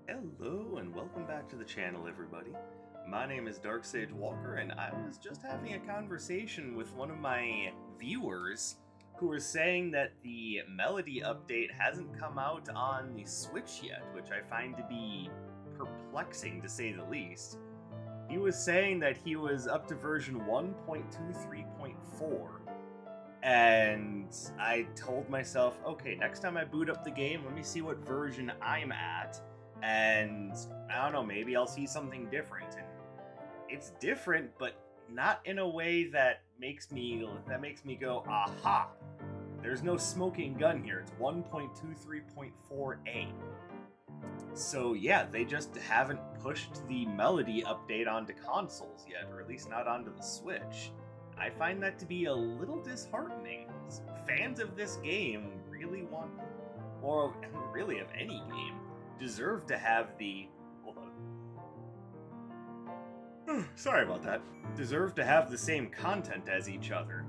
Hello and welcome back to the channel, everybody. My name is Dark Sage Walker, and I was just having a conversation with one of my viewers who was saying that the Melody update hasn't come out on the Switch yet, which I find to be perplexing to say the least. He was saying that he was up to version 1.23.4, and I told myself, okay, next time I boot up the game, let me see what version I'm at. And I don't know, maybe I'll see something different. And it's different, but not in a way that makes me go, aha. There's no smoking gun here. It's 1.23.4a. So yeah, they just haven't pushed the Melody update onto consoles yet, or at least not onto the Switch. I find that to be a little disheartening. Fans of this game really want, or really of any game, deserve to have the... Hold on. Sorry about that. Deserve to have the same content as each other.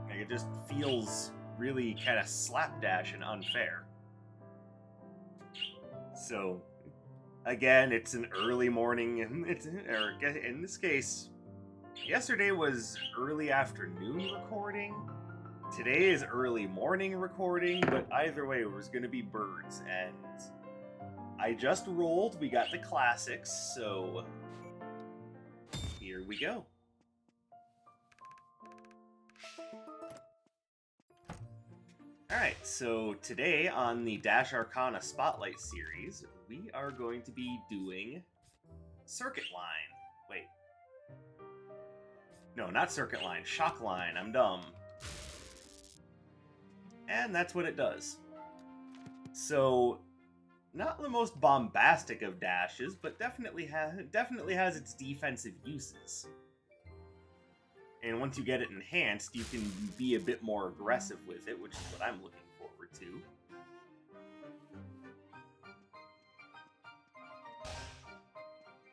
Like, it just feels really kind of slapdash and unfair. So, again, it's an early morning, and in this case, yesterday was early afternoon recording. Today is early morning recording, but either way, it was going to be birds, and I just rolled. We got the classics, so here we go. Alright, so today on the Dash Arcana Spotlight series, we are going to be doing Circuit Line. Wait. No, not Circuit Line. Shock Line. I'm dumb. And that's what it does. So, not the most bombastic of dashes, but definitely has its defensive uses. And once you get it enhanced, you can be a bit more aggressive with it, which is what I'm looking forward to.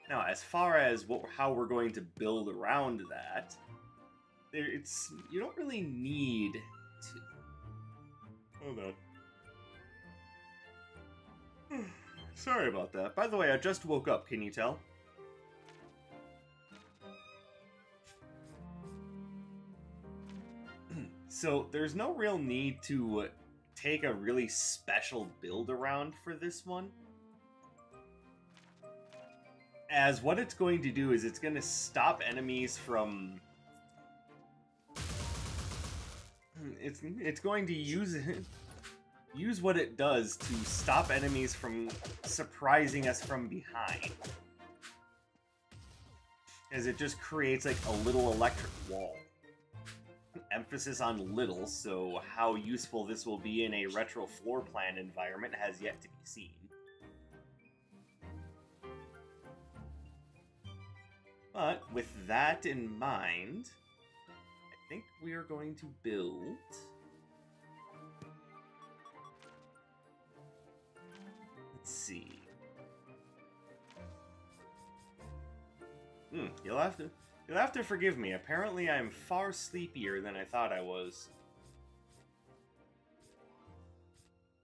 Now, as far as how we're going to build around that, you don't really need to... Hold on. Sorry about that. By the way, I just woke up, can you tell? So, there's no real need to take a really special build around for this one. As what it's going to do is it's going to stop enemies from... It's going to use what it does to stop enemies from surprising us from behind. As it just creates like a little electric wall. Emphasis on little, so how useful this will be in a retro floor plan environment has yet to be seen. But with that in mind, I think we are going to build... Let's see. You'll have to forgive me. Apparently I'm far sleepier than I thought I was.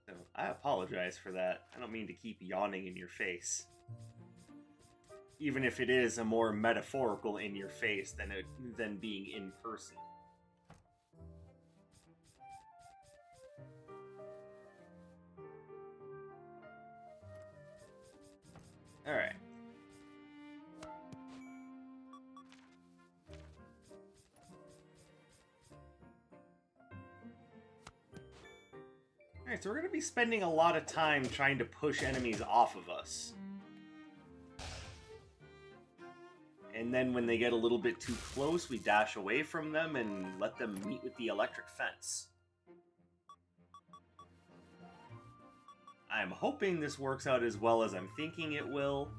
So, I apologize for that. I don't mean to keep yawning in your face. Even if it is a more metaphorical in your face than being in person. Alright. Alright, so we're going to be spending a lot of time trying to push enemies off of us. And then when they get a little bit too close, we dash away from them and let them meet with the electric fence. I'm hoping this works out as well as I'm thinking it will.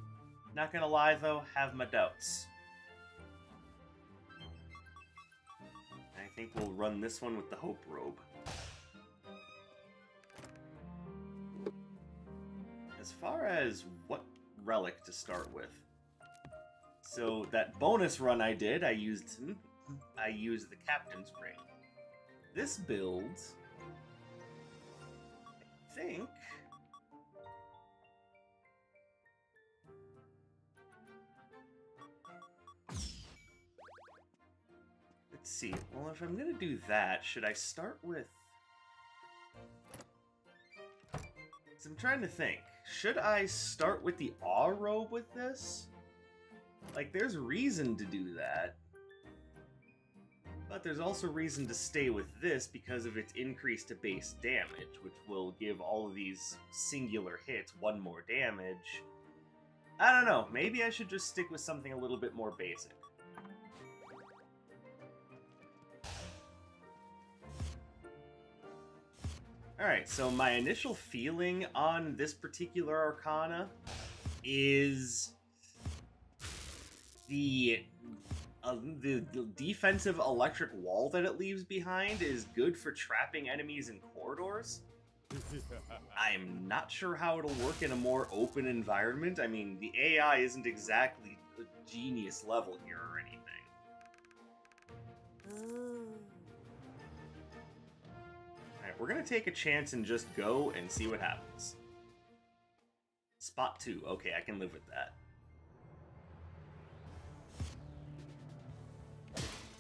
Not gonna lie though, have my doubts. I think we'll run this one with the Hope Robe. As far as what relic to start with. So that bonus run I did, I used the Captain's Ring. This build, I think, Let's see. Well, if I'm gonna do that, should I start with... So I'm trying to think. Should I start with the Awe Robe with this? Like, there's reason to do that. But there's also reason to stay with this because of its increase to base damage, which will give all of these singular hits 1 more damage. I don't know, maybe I should just stick with something a little bit more basic. Alright, so my initial feeling on this particular Arcana is the defensive electric wall that it leaves behind is good for trapping enemies in corridors. I am not sure how it'll work in a more open environment. I mean, the AI isn't exactly a genius level here or anything. Alright, we're gonna take a chance and just go and see what happens. Spot 2. Okay, I can live with that.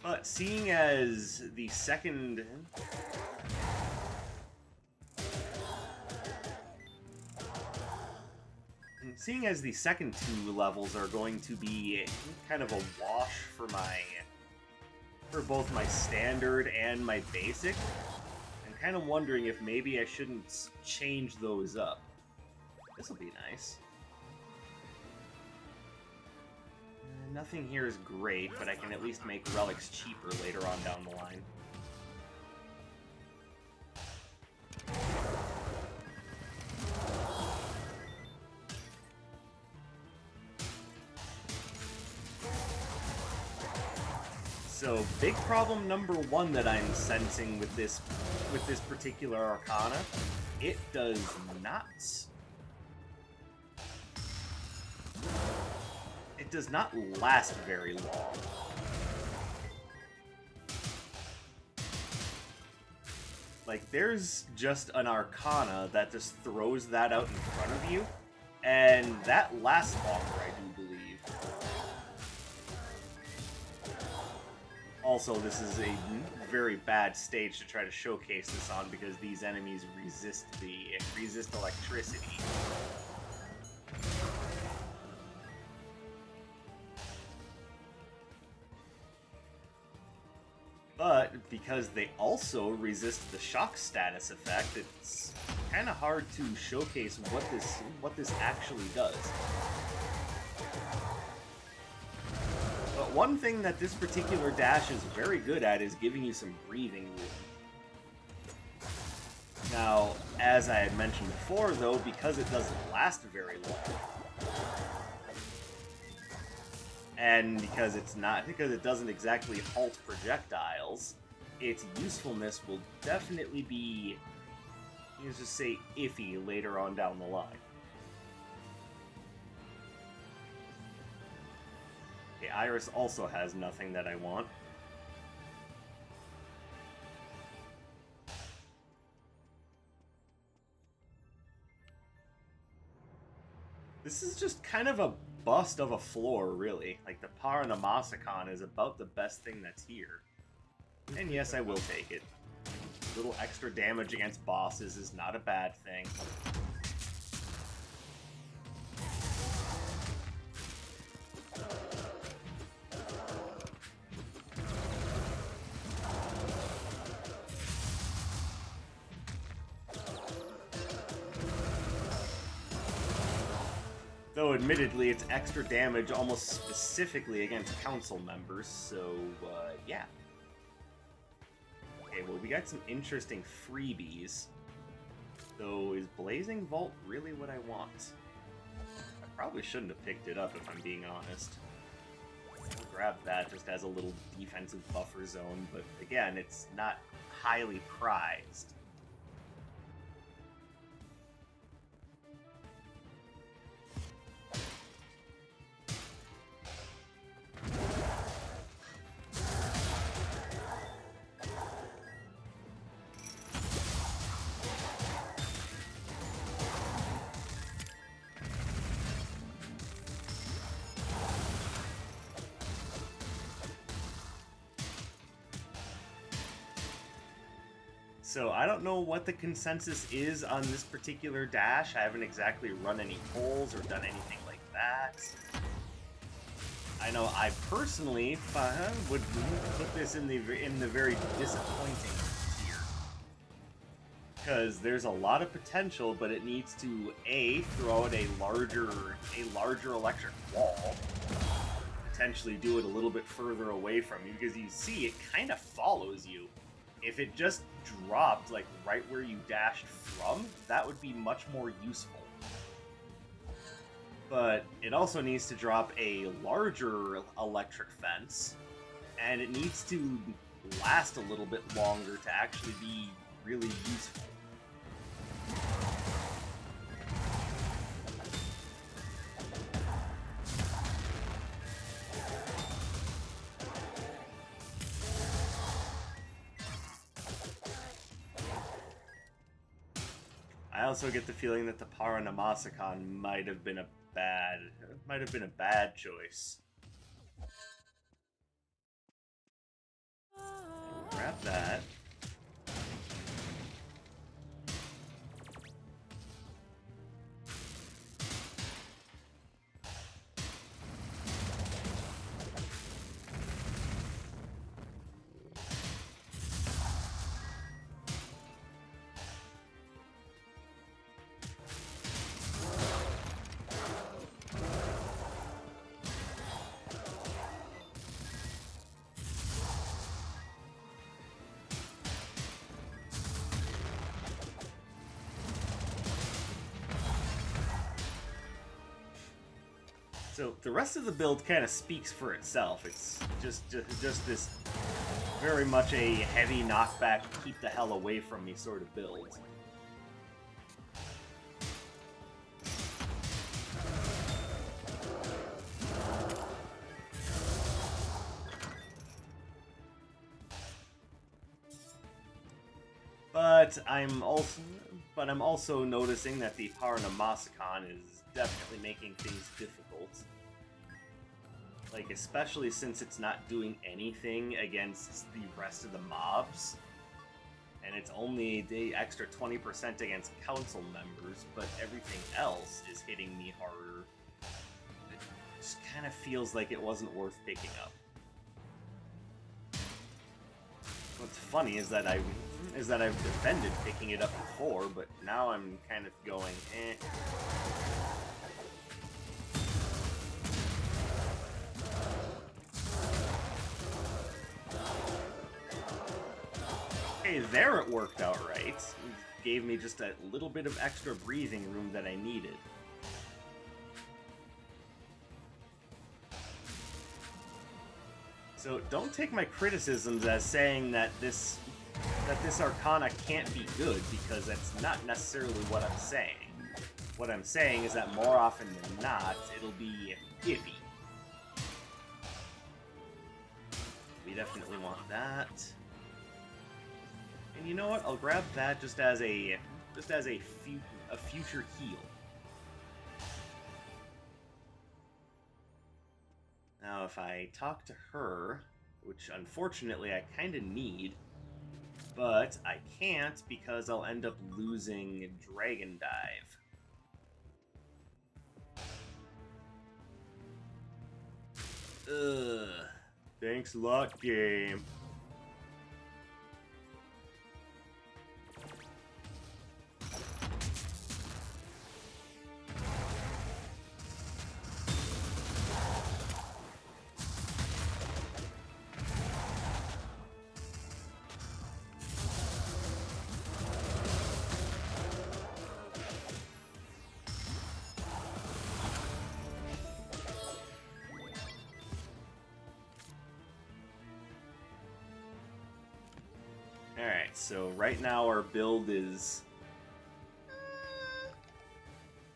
But seeing as the second... Seeing as the second 2 levels are going to be kind of a wash for both my standard and my basic, I'm kind of wondering if maybe I shouldn't change those up. This'll be nice. Nothing here is great, but I can at least make relics cheaper later on down the line. So, big problem number 1 that I'm sensing with this particular Arcana, it does not... It does not last very long. Like, there's just an Arcana that just throws that out in front of you, and that lasts longer, I do believe. Also, this is a very bad stage to try to showcase this on because these enemies resist electricity. But because they also resist the shock status effect, it's kind of hard to showcase what this actually does. But one thing that this particular dash is very good at is giving you some breathing room. Now, as I had mentioned before, though, because it doesn't last very long, and because it doesn't exactly halt projectiles, its usefulness will definitely be, let's just say, iffy later on down the line. Okay, Iris also has nothing that I want. This is just kind of a bust of a floor, really. Like, the Paranamasakan is about the best thing that's here. And yes, I will take it. A little extra damage against bosses is not a bad thing. Though, admittedly, it's extra damage almost specifically against council members, so, yeah. Okay, well, we got some interesting freebies. So, is Blazing Vault really what I want? I probably shouldn't have picked it up, if I'm being honest. I'll grab that just as a little defensive buffer zone, but again, it's not highly prized. So I don't know what the consensus is on this particular dash. I haven't exactly run any polls or done anything like that. I know I personally would put this in the very disappointing tier, because there's a lot of potential, but it needs to throw out a larger electric wall, potentially do it a little bit further away from you, because you see it kind of follows you. If it just dropped like right where you dashed from, that would be much more useful. But it also needs to drop a larger electric fence, and it needs to last a little bit longer to actually be really useful. I also get the feeling that the Paranamasakan might have been a bad choice. Grab that. So the rest of the build kind of speaks for itself. It's just this very much a heavy knockback, keep the hell away from me sort of build. But I'm also noticing that the Paranamasakan is definitely making things difficult. Like, especially since it's not doing anything against the rest of the mobs. And it's only the extra 20% against council members, but everything else is hitting me harder. It just kind of feels like it wasn't worth picking up. What's funny is that I've defended picking it up before, but now I'm kind of going, eh. Okay, there it worked out right. It gave me just a little bit of extra breathing room that I needed. So don't take my criticisms as saying that this Arcana can't be good, because that's not necessarily what I'm saying. What I'm saying is that more often than not, it'll be iffy. We definitely want that. And you know what? I'll grab that just as a future heal. Now, if I talk to her, which unfortunately I kind of need, but I can't because I'll end up losing Dragon Dive. Ugh. Thanks a lot, game. Alright, so right now our build is... I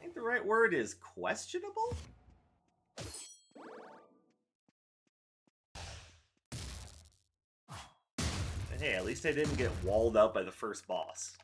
think the right word is questionable? But hey, at least I didn't get walled out by the first boss.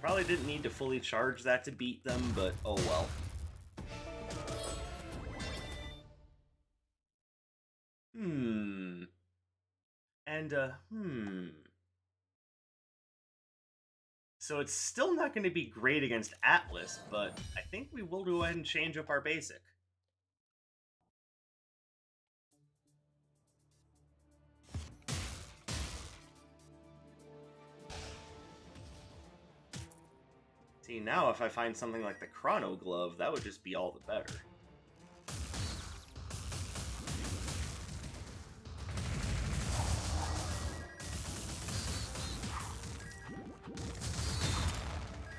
probably didn't need to fully charge that to beat them, but oh well. So it's still not going to be great against Atlas, but I think we will go ahead and change up our basic. See, now if I find something like the Chrono Glove, that would just be all the better.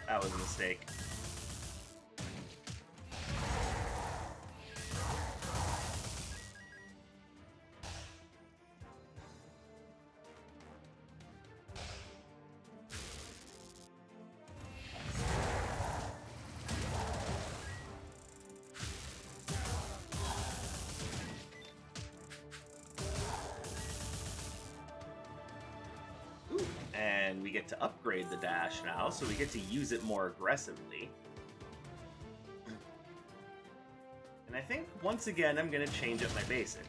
That was a mistake. And we get to upgrade the dash now, so we get to use it more aggressively. And I think, once again, I'm going to change up my basic.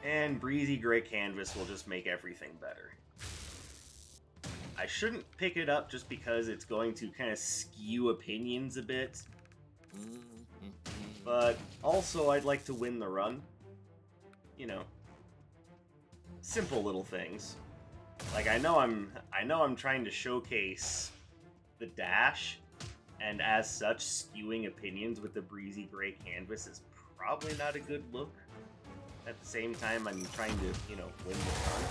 And Breezy Gray Canvas will just make everything better. I shouldn't pick it up just because it's going to kind of skew opinions a bit. But also I'd like to win the run. You know, simple little things. Like I know I'm trying to showcase the dash, and as such skewing opinions with the Breezy Gray Canvas is probably not a good look. At the same time, I'm trying to, you know, win the run.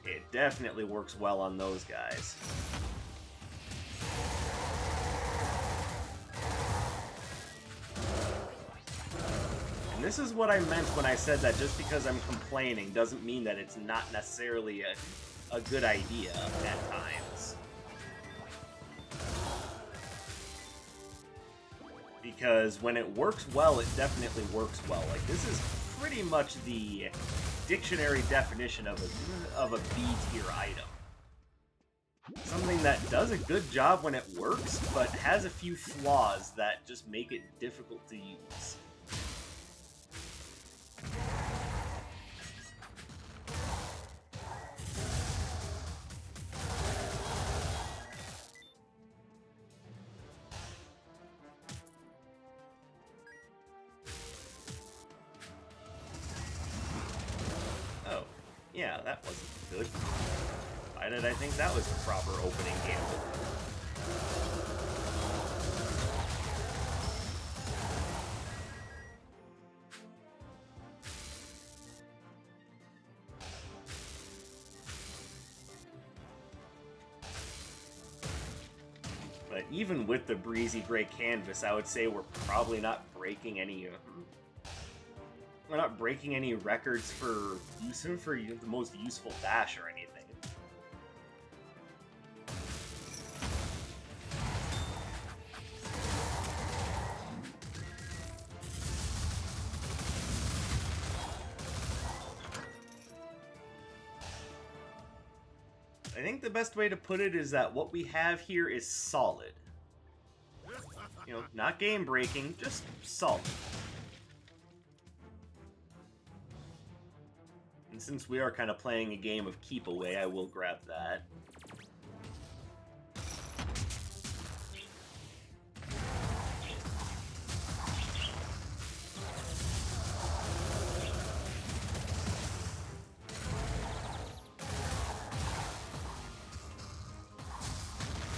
It definitely works well on those guys. And this is what I meant when I said that just because I'm complaining doesn't mean that it's not necessarily a good idea at times. Because when it works well, it definitely works well. Like, this is pretty much the dictionary definition of a B-tier item. Something that does a good job when it works, but has a few flaws that just make it difficult to use. Yeah, that wasn't good. Why did I think that was the proper opening gambit? But even with the Breezy Gray Canvas, I would say we're probably not breaking any... We're not breaking any records for the most useful dash or anything. I think the best way to put it is that what we have here is solid. You know, not game breaking, just solid. And since we are kind of playing a game of keep away, I will grab that.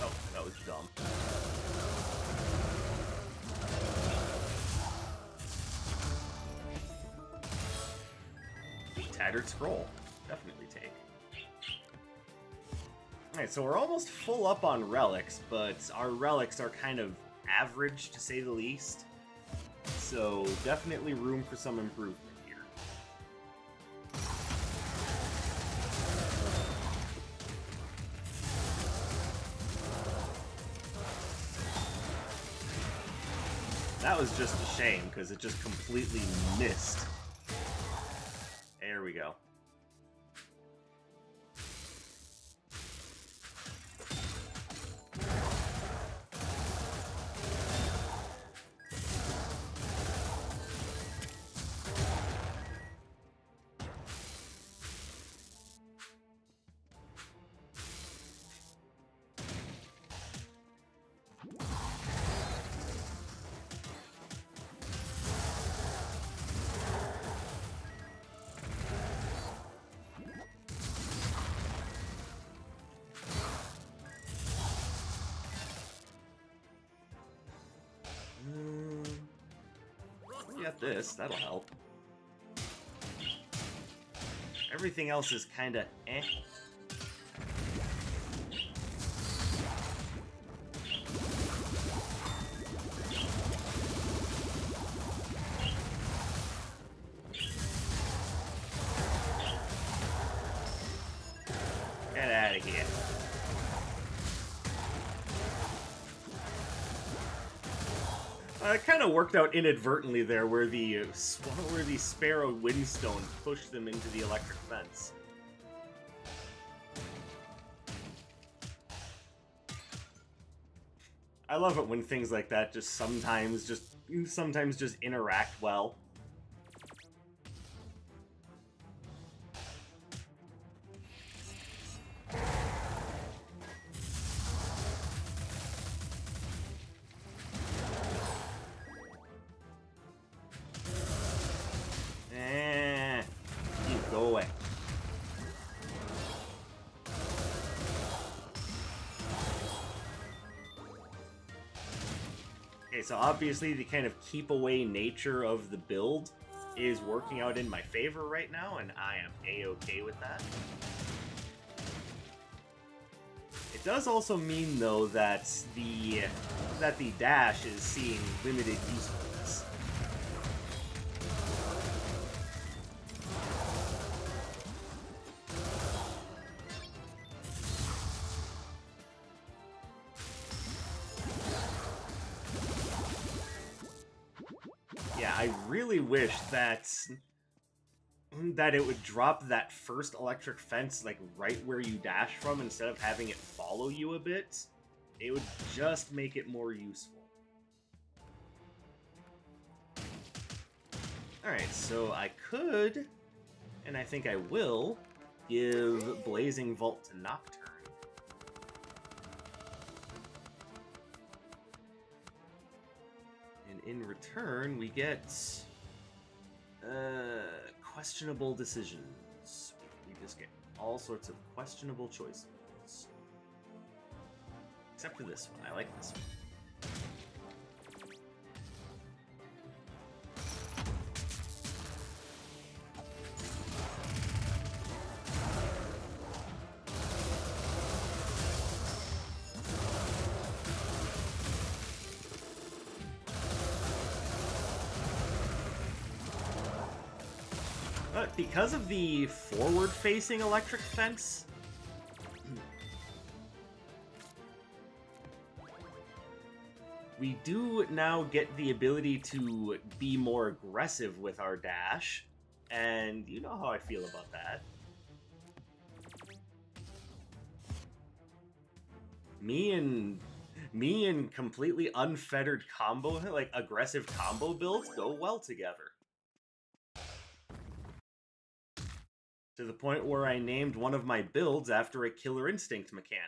Oh, that was dumb. Tattered Scroll. Definitely take. Alright, so we're almost full up on relics, but our relics are kind of average, to say the least. So definitely room for some improvement here. That was just a shame, because it just completely missed. There we go. Get this, that'll help. Everything else is kinda eh. Get out of here. It kind of worked out inadvertently there, where the Sparrow Windstone pushed them into the electric fence. I love it when things like that just sometimes just interact well. Go away. Okay, so obviously the kind of keep away nature of the build is working out in my favor right now, and I am a-okay with that. It does also mean, though, that the dash is seeing limited usefulness. Yeah, I really wish that it would drop that first electric fence like right where you dash from instead of having it follow you a bit. It would just make it more useful. Alright, so I could, and I think I will, give Blazing Vault to Nocturne. And in return, we get questionable decisions. We just get all sorts of questionable choices. Except for this one. I like this one. But because of the forward-facing electric fence, we do now get the ability to be more aggressive with our dash, and you know how I feel about that. Me and completely unfettered combo, like aggressive combo builds go well together. To the point where I named one of my builds after a Killer Instinct mechanic.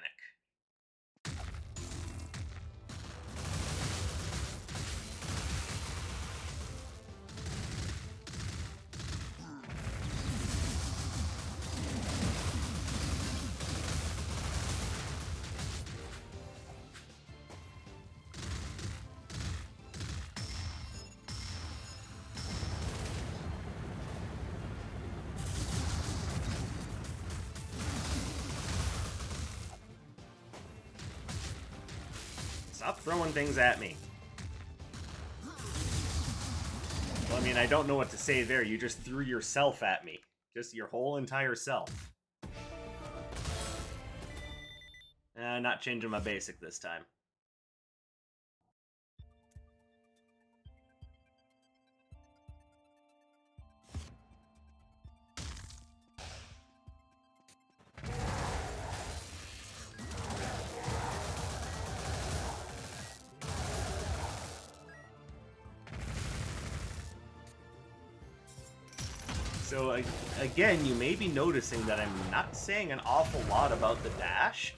Stop throwing things at me. Well, I mean, I don't know what to say there. You just threw yourself at me. Just your whole entire self. Not changing my basic this time. So, again, you may be noticing that I'm not saying an awful lot about the dash.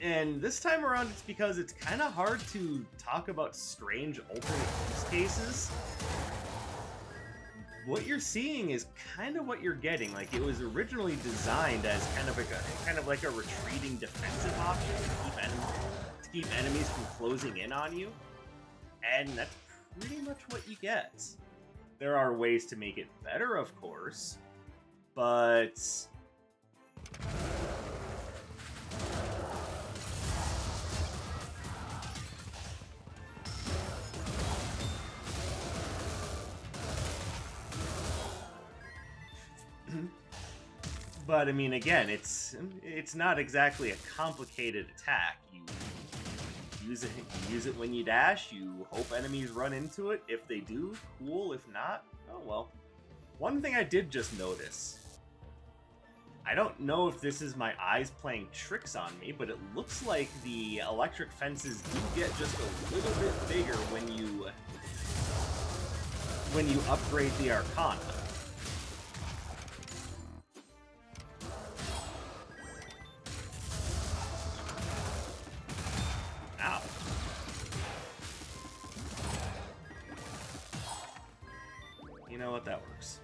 And this time around, it's because it's kind of hard to talk about strange alternate use cases. What you're seeing is kind of what you're getting. Like, it was originally designed as kind of like a retreating defensive option to keep enemies from closing in on you. And that's pretty much what you get. There are ways to make it better, of course, but I mean, again, it's not exactly a complicated attack. You use it when you dash. You hope enemies run into it. If they do, cool. If not, oh well. One thing I did just notice. I don't know if this is my eyes playing tricks on me, but it looks like the electric fences do get just a little bit bigger when you upgrade the Arcana. Ow. You know what, that works.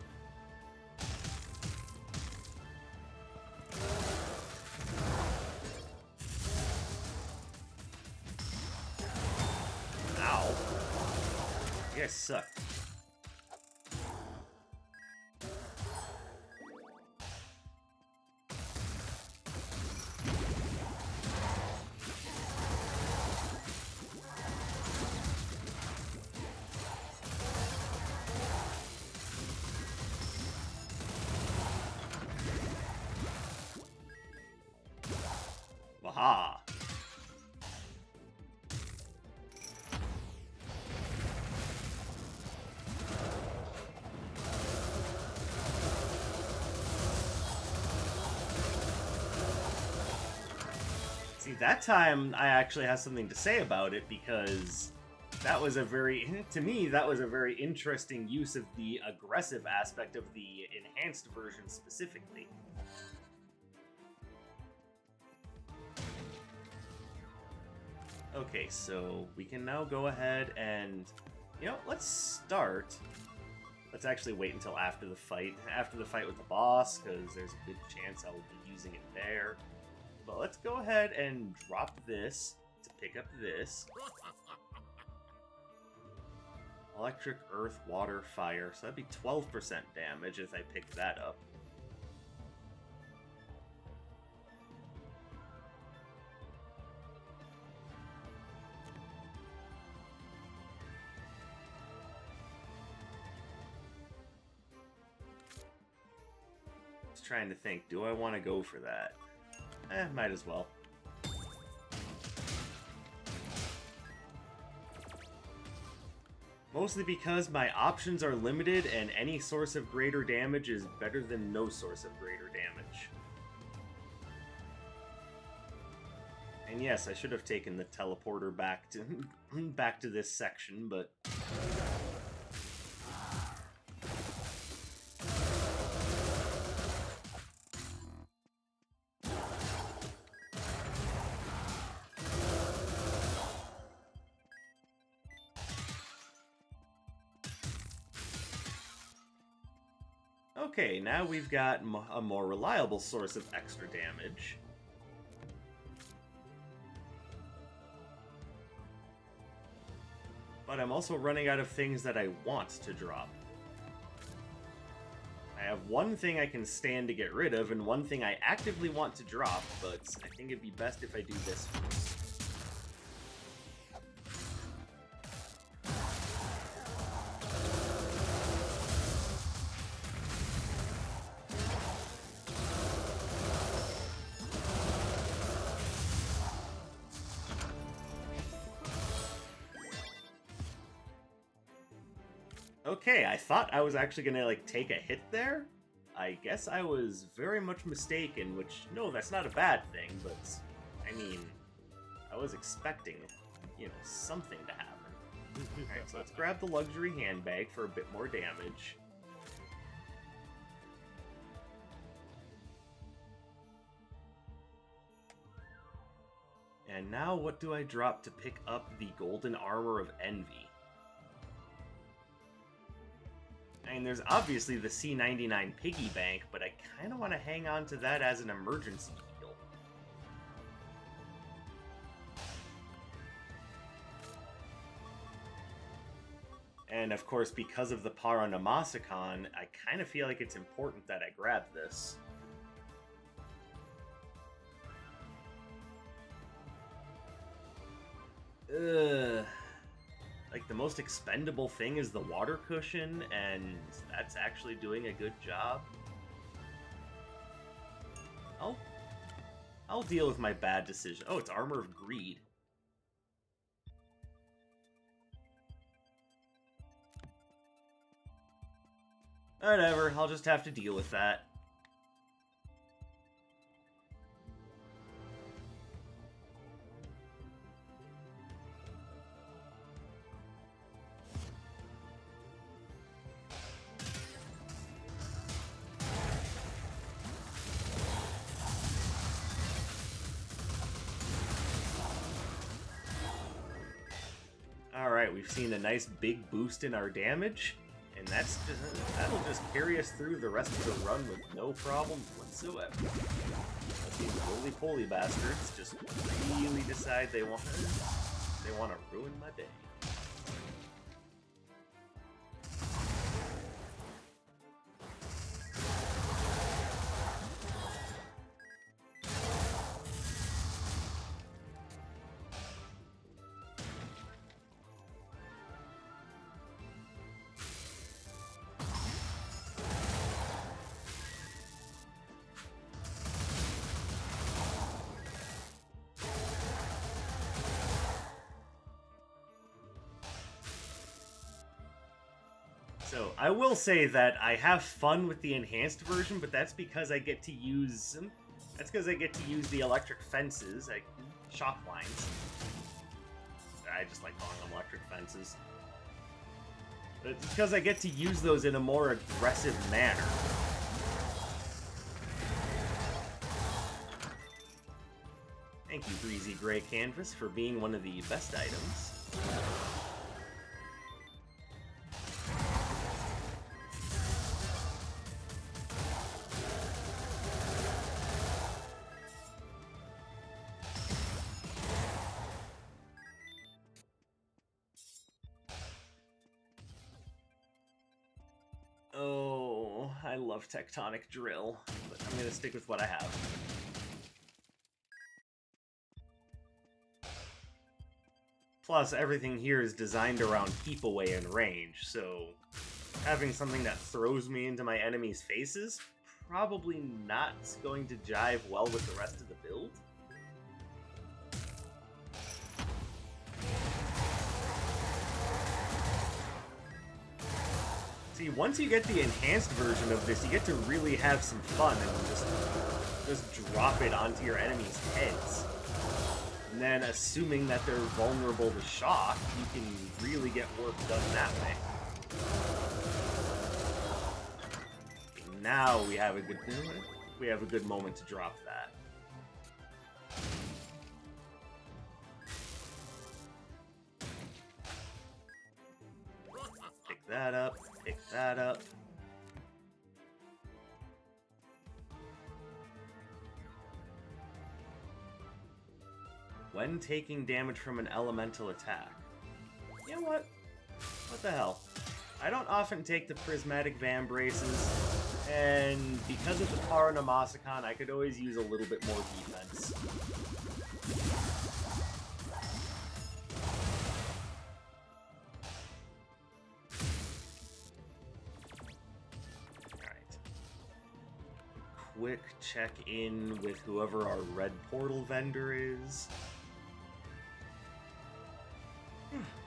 Ow. You guys suck. Aha. See, that time I actually have something to say about it, because that was to me, that was a very interesting use of the aggressive aspect of the enhanced version specifically. Okay, so we can now go ahead and, let's start. Let's actually wait until after the fight with the boss, because there's a good chance I'll be using it there. But let's go ahead and drop this to pick up this. Electric, earth, water, fire. So that'd be 12% damage if I pick that up. Trying to think, do I want to go for that? Might as well. Mostly because my options are limited and any source of greater damage is better than no source of greater damage. And yes, I should have taken the teleporter back to this section, but okay, now we've got a more reliable source of extra damage. But I'm also running out of things that I want to drop. I have one thing I can stand to get rid of, and one thing I actively want to drop, but I think it'd be best if I do this first. Okay, I thought I was actually gonna, take a hit there. I guess I was very much mistaken, which, no, that's not a bad thing, but, I mean, I was expecting, something to happen. Alright, so let's grab the luxury handbag for a bit more damage. And now what do I drop to pick up the Golden Armor of Envy? I mean, there's obviously the C99 Piggy Bank, but I kind of want to hang on to that as an emergency heal. And of course, because of the Paranamasakan, I kind of feel like it's important that I grab this. Ugh. Like, the most expendable thing is the water cushion, and that's actually doing a good job. I'll deal with my bad decision. Oh, it's Armor of Greed. Whatever, I'll just have to deal with that. Alright, we've seen a nice big boost in our damage, and that'll just carry us through the rest of the run with no problems whatsoever. But these roly-poly bastards just really decide they want to ruin my day. So, I will say that I have fun with the enhanced version, but that's because I get to use... the electric fences, like shock lines. I just like calling them electric fences. But it's because I get to use those in a more aggressive manner. Thank you, Breezy Gray Canvas, for being one of the best items. Oh, I love Tectonic Drill, but I'm gonna stick with what I have. Plus, everything here is designed around keep away and range, so having something that throws me into my enemies' faces, probably not going to jive well with the rest of the build. See, once you get the enhanced version of this, you get to really have some fun and just drop it onto your enemies' heads. And then, assuming that they're vulnerable to shock, you can really get work done that way. Okay, now we have a good moment to drop that. Pick that up. Pick that up. When taking damage from an elemental attack. You know what? What the hell? I don't often take the prismatic Vambraces, and because of the Paranamasakan, I could always use a little bit more defense. Quick check in with whoever our red portal vendor is.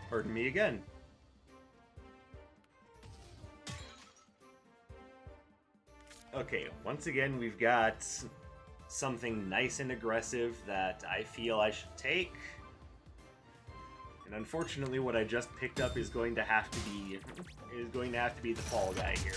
Pardon me again. Okay, once again we've got something nice and aggressive that I feel I should take. And unfortunately, what I just picked up is going to have to be the fall guy here.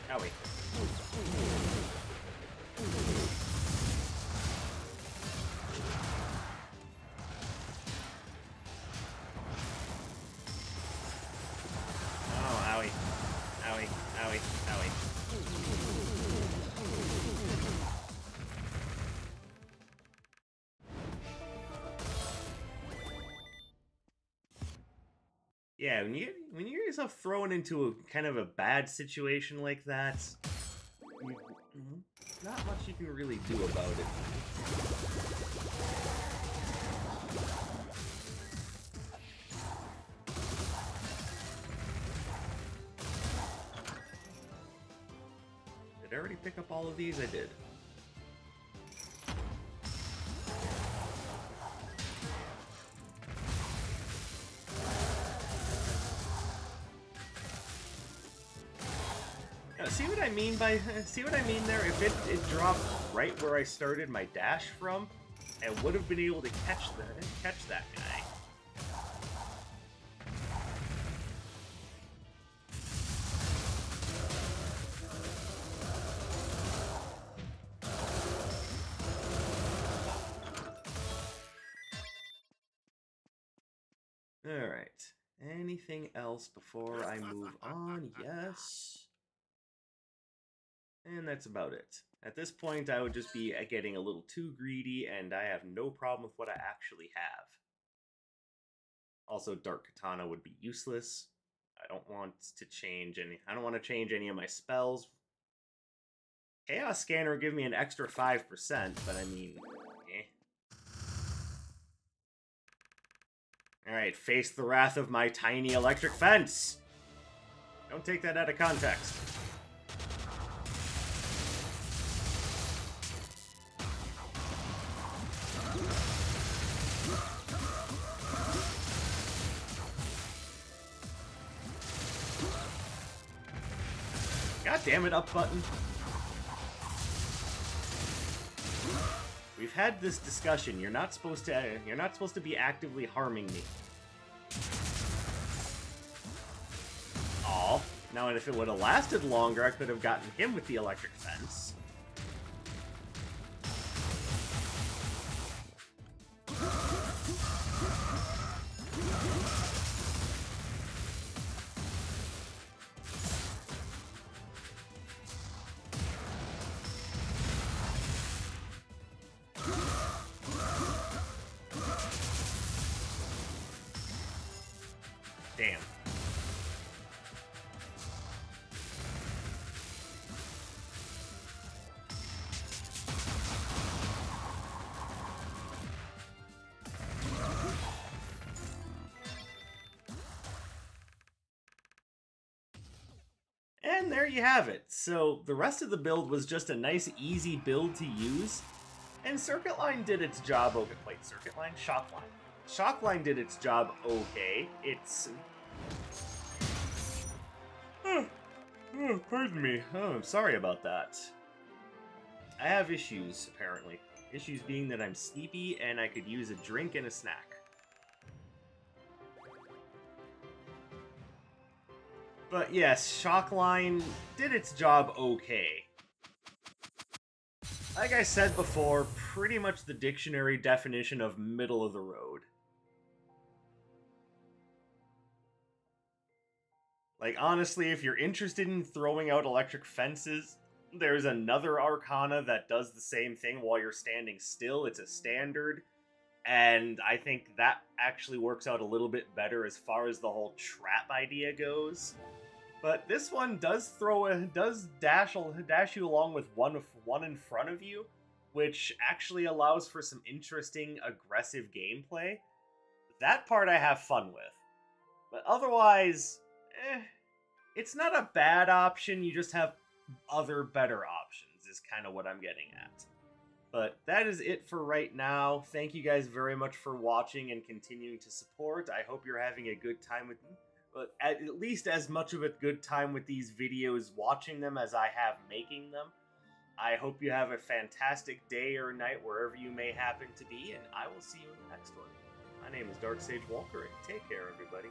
Owie. Oh, owie. Owie, owie, owie. Yeah, when you get yourself thrown into a kind of a bad situation like that, not much you can really do about it. Did I already pick up all of these? I did. See what I mean there? If it dropped right where I started my dash from, I would have been able to catch that guy. Alright. Anything else before I move on? Yes. And that's about it. At this point, I would just be getting a little too greedy, and I have no problem with what I actually have. Also, Dark Katana would be useless. I don't want to change any. I don't want to change any of my spells. Chaos Scanner would give me an extra 5%, but I mean, Alright, face the wrath of my tiny electric fence! Don't take that out of context. God damn it, up button. We've had this discussion. You're not supposed to be actively harming me. Aw. Now, and if it would have lasted longer, I could have gotten him with the electric fence. Damn. And there you have it. So the rest of the build was just a nice, easy build to use. And Circuit Line did its job okay. Wait, Circuit Line? Shock Line. Shock Line did its job okay. It's... Oh, pardon me. Oh, I'm sorry about that. I have issues, apparently. Issues being that I'm sleepy and I could use a drink and a snack. But yes, Shock Line did its job okay. Like I said before, pretty much the dictionary definition of middle of the road. Like, honestly, if you're interested in throwing out electric fences, there's another Arcana that does the same thing while you're standing still. It's a standard, And I think that actually works out a little bit better as far as the whole trap idea goes. But this one does dash you along with one in front of you, which actually allows for some interesting aggressive gameplay. That part I have fun with. But otherwise, it's not a bad option, you just have other better options, is kind of what I'm getting at. But that is it for right now. Thank you guys very much for watching and continuing to support. I hope you're having a good time with at least as much of a good time with these videos watching them as I have making them. I hope you have a fantastic day or night wherever you may happen to be, and I will see you in the next one. My name is Dark Sage Walker, and take care, everybody.